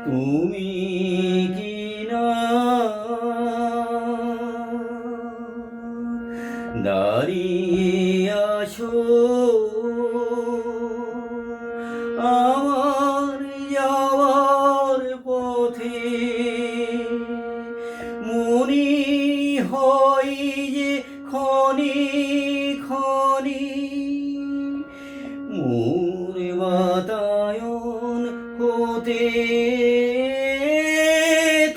তুমি কি না দাঁড়িয়ে আছো আমার যাওয়ার পথে? মনে হয় যে ক্ষণে ক্ষণে মোর বাতায়ন হতে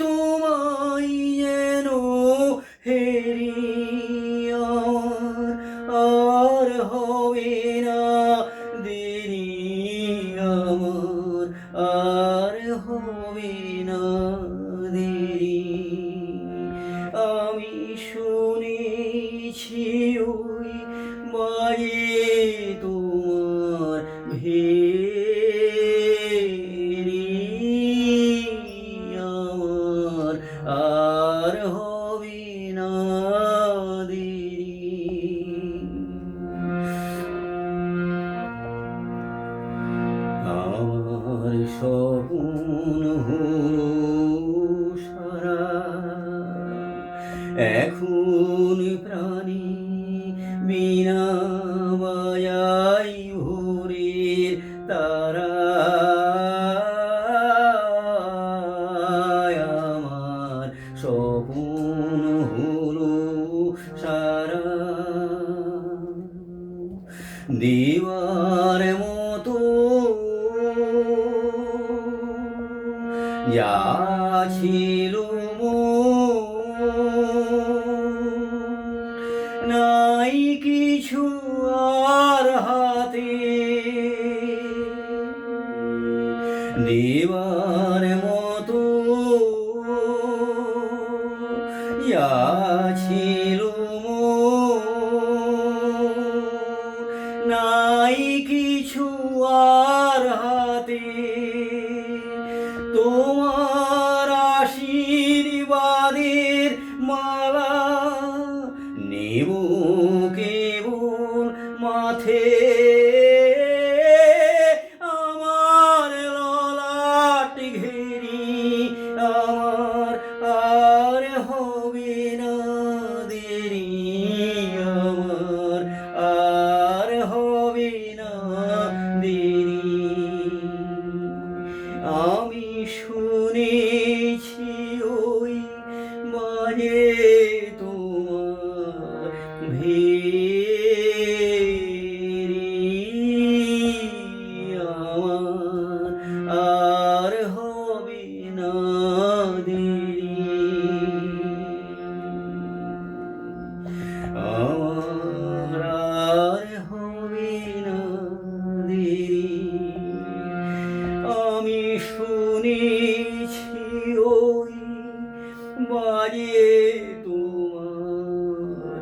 তোমায় যেন হেরি আর হবে না দেরি আমার আর হবে না দেরি। আমি শুনেছি ওই বাজে তোমার ভেরি আমার আর হবে না দেরি। আমার স্বপ্ন হলো সারা এখন প্রাণী বিনা বাজাই ভোরের তারা। আমার স্বপ্ন হলো সারা দেওয়ার মতো যা ছিল নাই কিছু আর হাতে দেওয়ার মতো যা ছিল নাই কিছু আর হাতে। তোমার আশীর্বাদের মালা নেব কেবল মাথে আমার ললাট ঘেরি আমার আর হবে না দেরি আমার আর হবে না দেরি। আমি শুনেছি ওই বাজে তোমার ভেরি আমার আর হবে না দেরি আমার আর হবে না দেরি। আমি শুনেছি ওই বাজে তোমার